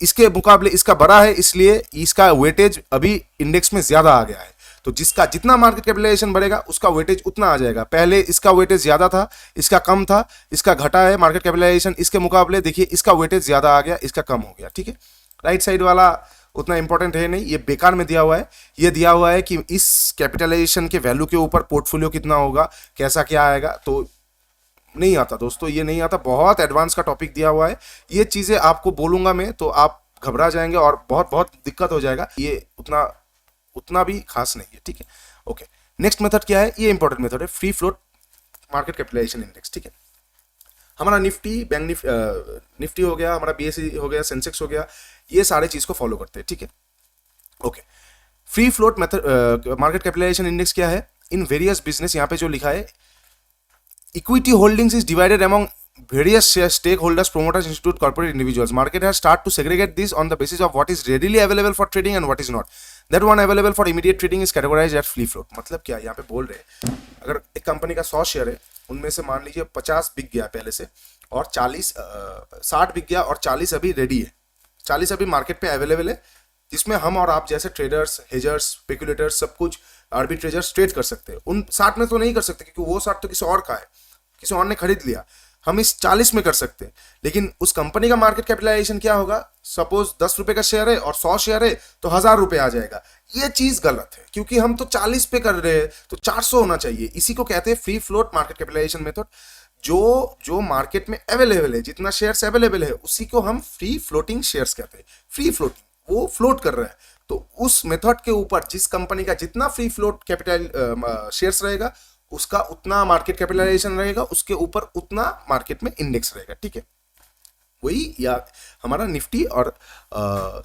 इसके मुकाबले इसका बड़ा है, इसलिए इसका वेटेज अभी इंडेक्स में ज्यादा आ गया है। तो जिसका जितना मार्केट कैपिटलाइजेशन बढ़ेगा उसका वेटेज उतना आ जाएगा। पहले इसका वेटेज ज्यादा था, इसका कम था, इसका घटा है मार्केट कैपिटलाइजेशन, इसके मुकाबले देखिए इसका वेटेज ज्यादा आ गया, इसका कम हो गया। ठीक है, राइट साइड वाला उतना इंपॉर्टेंट है नहीं, ये बेकार में दिया हुआ है। ये दिया हुआ है कि इस कैपिटलाइजेशन के वैल्यू के ऊपर पोर्टफोलियो कितना होगा, कैसा क्या आएगा, तो नहीं आता दोस्तों, ये नहीं आता। बहुत एडवांस का टॉपिक दिया हुआ है। ये चीजें आपको बोलूंगा मैं तो आप घबरा जाएंगे और बहुत बहुत दिक्कत हो जाएगा। ये उतना भी खास नहीं है। ठीक है, ओके, नेक्स्ट मेथड क्या है? ये इंपॉर्टेंट मेथड है, free float market capitalisation index. ठीक है, हमारा निफ्टी, बैंक निफ्टी हो गया, हमारा बीएसई हो गया, सेंसेक्स हो गया, ये सारे चीज को फॉलो करते हैं। ठीक है, okay, free float method market capitalisation index क्या है? इन वेरियस बिजनेस, यहाँ पे जो लिखा है, equity holdings is divided among various stakeholders, promoters, institute, corporate individuals. Market has started to segregate this on the basis of what is readily available for trading and what is not. That one available for immediate trading is categorized as free float. मतलब क्या यहाँ पे बोल रहे हैं, अगर एक company का 100 शेयर है, उनमें से मान लीजिए 50 बिक गया पहले से और 60 बिक गया और 40 अभी रेडी है, 40 अभी मार्केट पे अवेलेबल है, जिसमें हम और आप जैसे ट्रेडर्स, हेजर्स, स्पेकुलेटर्स, सब कुछ आर्बिट्रेजर्स ट्रेड कर सकते हैं। उन 60 में तो नहीं कर सकते क्योंकि वो 60 तो किसी और का है, किसी और ने खरीद लिया। हम इस 40 में कर सकते हैं, लेकिन उस कंपनी का मार्केट कैपिटलाइजेशन क्या होगा? सपोज 10 रुपए का शेयर है और 100 शेयर है तो 1,000 रुपए आ जाएगा। ये चीज गलत है क्योंकि हम तो 40 पे कर रहे हैं, तो 400 होना चाहिए। इसी को कहते हैं free float market capitalisation method. जो मार्केट में अवेलेबल है, जितना शेयर्स अवेलेबल है, उसी को हम फ्री फ्लोटिंग शेयर्स कहते हैं। फ्री फ्लोटिंग, वो फ्लोट कर रहा है, तो उस मेथड के ऊपर जिस कंपनी का जितना फ्री फ्लोट कैपिटल शेयर्स रहेगा उसका उतना मार्केट कैपिटलाइजेशन रहेगा, उसके ऊपर उतना मार्केट में इंडेक्स रहेगा। ठीक है, वही या हमारा निफ्टी और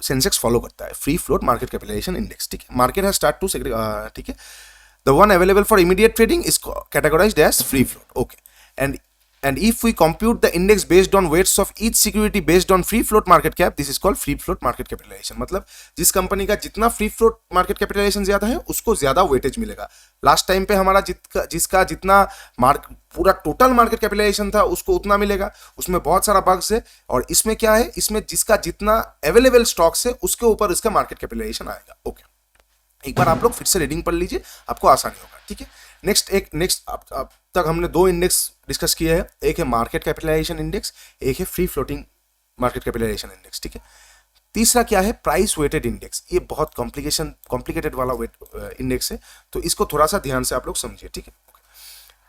सेंसेक्स फॉलो करता है, free float market capitalisation index. ठीक है, मार्केट हैज स्टार्ट टू ठीक है, the one available for immediate trading is categorised as free float. Okay, and if we compute the index based on weights of each security based on free float market cap, this is called free float market capitalization। मतलब जिस company का जितना free float market capitalisation ज्यादा है उसको ज्यादा weightage मिलेगा। Last time पे हमारा जिसका जितना पूरा टोटल मार्केट कैपिटलाइजेशन था उसको उतना मिलेगा। उसमें बहुत सारा बग्स है, और इसमें क्या है, इसमें जिसका जितना अवेलेबल स्टॉक्स है उसके ऊपर इसका मार्केट कैपिटलाइजेशन आएगा। ओके, एक बार आप लोग फिर से रीडिंग पढ़ लीजिए, आपको आसानी होगा। ठीक है, नेक्स्ट अब तक हमने 2 इंडेक्स डिस्कस किए हैं, एक है मार्केट कैपिटलाइजेशन इंडेक्स, एक है free floating market capitalisation index. ठीक है, तीसरा क्या है? Price weighted index. ये बहुत कॉम्प्लिकेटेड वाला इंडेक्स है, तो इसको थोड़ा सा ध्यान से आप लोग समझिए। ठीक है,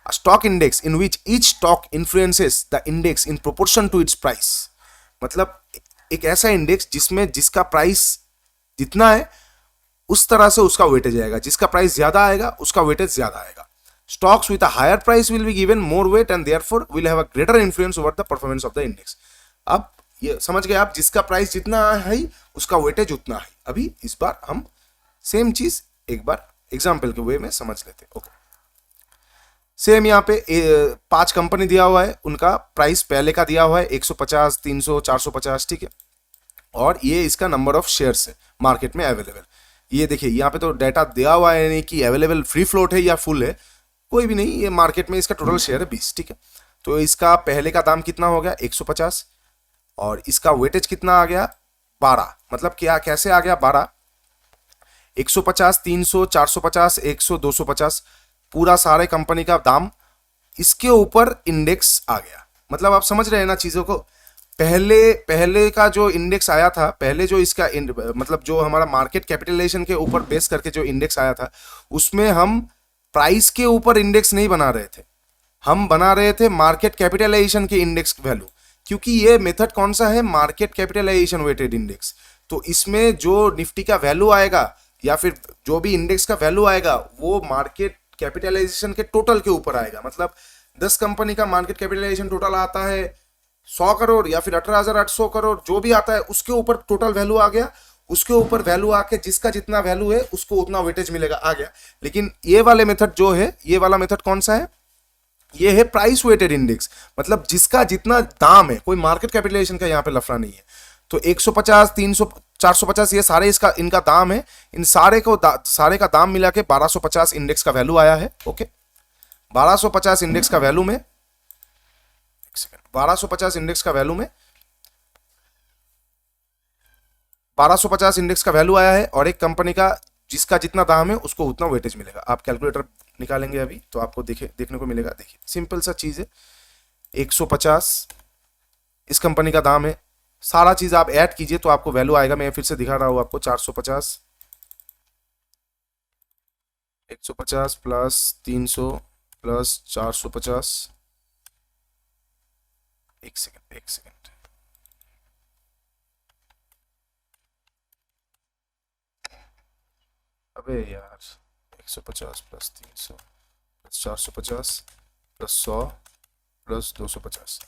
stock index in which each stock influences the index in proportion to its price. मतलब एक ऐसा इंडेक्स जिसमें जिसका प्राइस जितना है उस तरह से उसका वेटेज आएगा, जिसका प्राइस ज्यादा आएगा उसका वेटेज ज्यादा आएगा। Stocks with a higher price will be given more weight and therefore will have a greater influence over the performance of the index. अब ये समझ गए आप, जिसका प्राइस जितना है उसका वेटेज उतना है। अभी इस बार हम सेम चीज एक बार एग्जाम्पल के वे में समझ लेते हैं। ओके, सेम यहाँ पे 5 कंपनी दिया हुआ है, उनका प्राइस पहले का दिया हुआ है 150, 300, 450। ठीक है, और ये इसका नंबर ऑफ शेयर्स है मार्केट में अवेलेबल। ये देखिए यहाँ पे तो डाटा दिया हुआ है नहीं कि अवेलेबल फ्री फ्लोट है या फुल है, कोई भी नहीं। ये मार्केट में इसका टोटल शेयर है 20। ठीक है, तो इसका पहले का दाम कितना हो गया? 150, और इसका वेटेज कितना आ गया? 12, मतलब क्या कैसे आ गया 12, 150, 300, 450, 100, 250, पूरा सारे कंपनी का दाम, इसके ऊपर इंडेक्स आ गया। मतलब आप समझ रहे हैं ना चीजों को। पहले पहले का जो इंडेक्स आया था, पहले जो इसका मतलब जो हमारा मार्केट कैपिटलाइजेशन के ऊपर बेस करके जो इंडेक्स आया था, उसमें हम प्राइस के ऊपर इंडेक्स नहीं बना रहे थे, हम बना रहे थे मार्केट कैपिटलाइजेशन के इंडेक्स वैल्यू। क्योंकि ये मेथड कौन सा है, मार्केट कैपिटलाइजेशन वेटेड इंडेक्स। तो इसमें जो निफ्टी का वैल्यू आएगा या फिर जो भी इंडेक्स का वैल्यू आएगा वो मार्केट कैपिटलाइजेशन के टोटल के ऊपर आएगा। मतलब 10 कंपनी का मार्केट कैपिटलाइजेशन टोटल आता है 100 करोड़ या फिर 18,800 करोड़, जो भी आता है उसके ऊपर टोटल वैल्यू आ गया, उसके ऊपर वैल्यू आके जिसका जितना वैल्यू है उसको उतना वेटेज मिलेगा, आ गया। लेकिन ये वाले मेथड जो है, ये वाला मेथड कौन सा है, ये है प्राइस वेटेड इंडेक्स। मतलब जिसका जितना दाम है, कोई मार्केट कैपिटलाइजेशन का यहाँ पे लफड़ा नहीं है। तो 150, 300, 450 ये सारे इसका इनका दाम है, इन सारे को सारे का दाम मिला के 1250 इंडेक्स का वैल्यू आया है। ओके, 1250 इंडेक्स का वैल्यू में, 1250 इंडेक्स का वैल्यू में 1250 इंडेक्स का वैल्यू आया है, और एक कंपनी का जिसका जितना दाम है उसको उतना वेटेज मिलेगा। आप कैलकुलेटर निकालेंगे अभी तो आपको देखने को मिलेगा। देखिए सिंपल सा चीज है, 150 इस कंपनी का दाम है, सारा चीज आप ऐड कीजिए तो आपको वैल्यू आएगा। मैं फिर से दिखा रहा हूं आपको, 450, 150 प्लस 300 प्लस 450, एक सेकेंड, अबे यार 150 प्लस 300 प्लस 450 प्लस 100 प्लस 250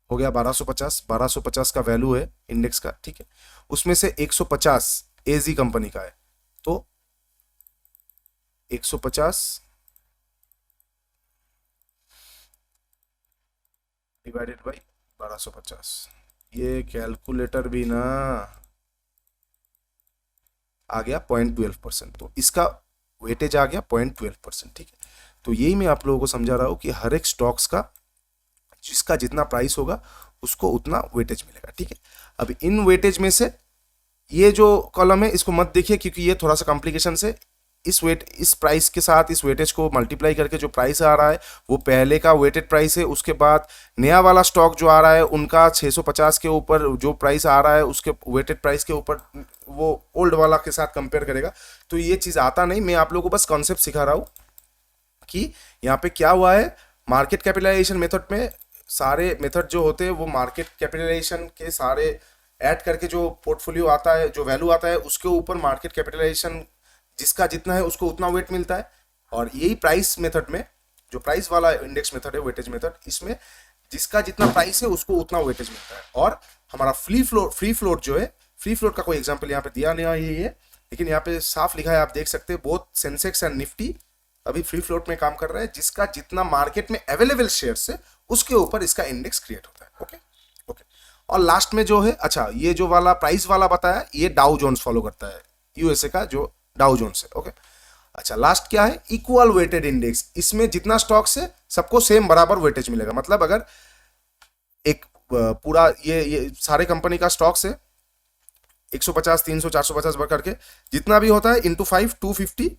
हो गया 1250। 1250 का वैल्यू है इंडेक्स का, ठीक है। उसमें से 150 एजी कंपनी का है, तो 150 डिवाइडेड बाई 1250, ये कैलकुलेटर भी ना आ गया 0.12%, तो इसका वेटेज आ गया 0.12%, ठीक है। तो यही मैं आप लोगों को समझा रहा हूं कि हर एक स्टॉक्स का जिसका जितना प्राइस होगा उसको उतना वेटेज मिलेगा, ठीक है। अब इन वेटेज में से ये जो कॉलम है इसको मत देखिए क्योंकि ये थोड़ा सा कॉम्प्लिकेशन से, इस प्राइस के साथ इस वेटेज को मल्टीप्लाई करके जो प्राइस आ रहा है वो पहले का वेटेड प्राइस है। उसके बाद नया वाला स्टॉक जो आ रहा है उनका 650 के ऊपर जो प्राइस आ रहा है उसके वेटेड प्राइस के ऊपर वो ओल्ड वाला के साथ कंपेयर करेगा। तो ये चीज़ आता नहीं, मैं आप लोगों को बस कॉन्सेप्ट सिखा रहा हूँ कि यहाँ पे क्या हुआ है। मार्केट कैपिटलाइजेशन मेथड में सारे मेथड जो होते हैं वो मार्केट कैपिटलाइजेशन के सारे ऐड करके जो पोर्टफोलियो आता है, जो वैल्यू आता है उसके ऊपर मार्केट कैपिटलाइजेशन जिसका जितना है उसको उतना वेट मिलता है। और यही प्राइस मेथड में, जो प्राइस वाला इंडेक्स मेथड है, वेटेज मेथड, इसमें जिसका जितना प्राइस है उसको उतना वेटेज मिलता है। और हमारा फ्री फ्लोट जो है, फ्री फ्लोट का कोई एग्जांपल यहाँ पे दिया नहीं है, लेकिन यहाँ पे साफ लिखा है, आप देख सकते हैं, बोथ सेंसेक्स एंड निफ्टी अभी फ्री फ्लोट में काम कर रहा है। जिसका जितना मार्केट में अवेलेबल शेयर्स है उसके ऊपर इसका इंडेक्स क्रिएट होता है। Okay okay. और लास्ट में जो है, अच्छा ये जो वाला प्राइस वाला बताया ये डाउ जोन्स फॉलो करता है, यूएसए का जो डाउ जोन्स है। ओके, अच्छा लास्ट क्या है, इक्वल वेटेड इंडेक्स। इसमें जितना स्टॉक्स है सबको सेम बराबर वेटेज मिलेगा। मतलब अगर एक पूरा ये सारे कंपनी का स्टॉक्स है 150, 300, 450 बढ़ करके जितना भी होता है इंटू 5, 250,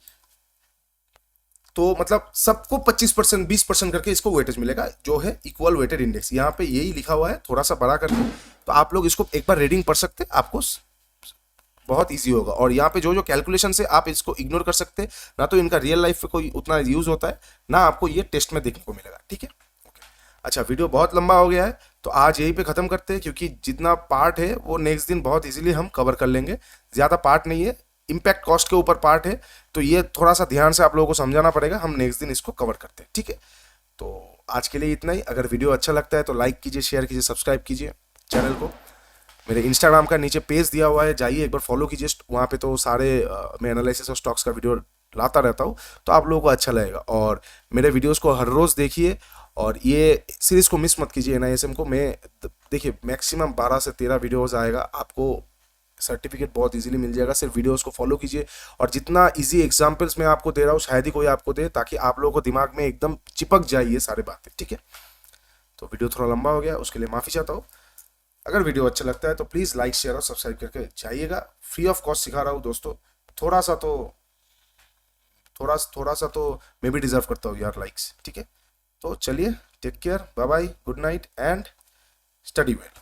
तो मतलब सबको 25%, 20% करके इसको वेटेज मिलेगा, जो है इक्वल वेटेड इंडेक्स। यहाँ पे यही लिखा हुआ है थोड़ा सा बड़ा करके, तो आप लोग इसको एक बार रीडिंग पढ़ सकते हैं, आपको बहुत इजी होगा। और यहाँ पे जो जो कैलकुलेशन है आप इसको इग्नोर कर सकते हैं, ना तो इनका रियल लाइफ पे कोई उतना यूज होता है, ना आपको ये टेस्ट में देखने को मिलेगा, ठीक है। अच्छा वीडियो बहुत लंबा हो गया है तो आज यहीं पे ख़त्म करते हैं, क्योंकि जितना पार्ट है वो नेक्स्ट दिन बहुत इजीली हम कवर कर लेंगे। ज़्यादा पार्ट नहीं है, इम्पैक्ट कॉस्ट के ऊपर पार्ट है, तो ये थोड़ा सा ध्यान से आप लोगों को समझाना पड़ेगा। हम नेक्स्ट दिन इसको कवर करते हैं, ठीक है। तो आज के लिए इतना ही। अगर वीडियो अच्छा लगता है तो लाइक कीजिए, शेयर कीजिए, सब्सक्राइब कीजिए चैनल को। मेरे इंस्टाग्राम का नीचे पेज दिया हुआ है, जाइए एक बार फॉलो कीजिए, वहाँ पे तो सारे मैं एनालिसिस और स्टॉक्स का वीडियो लाता रहता हूँ, तो आप लोगों को अच्छा लगेगा। और मेरे वीडियोस को हर रोज़ देखिए और ये सीरीज़ को मिस मत कीजिए। NISM को मैं देखिए मैक्सिमम 12 से 13 वीडियोस आएगा, आपको सर्टिफिकेट बहुत इजीली मिल जाएगा। सिर्फ वीडियोस को फॉलो कीजिए, और जितना इजी एग्जांपल्स मैं आपको दे रहा हूँ शायद ही कोई आपको दे, ताकि आप लोगों को दिमाग में एकदम चिपक जाए ये सारे बातें, ठीक है। तो वीडियो थोड़ा लंबा हो गया, उसके लिए माफ़ी चाहता हूँ। अगर वीडियो अच्छा लगता है तो प्लीज़ लाइक शेयर और सब्सक्राइब करके जाइएगा। फ्री ऑफ कॉस्ट सिखा रहा हूँ दोस्तों, थोड़ा सा तो मैं भी डिजर्व करता हूँ यार लाइक्स, ठीक है। तो चलिए, take care, bye bye, good night and study well.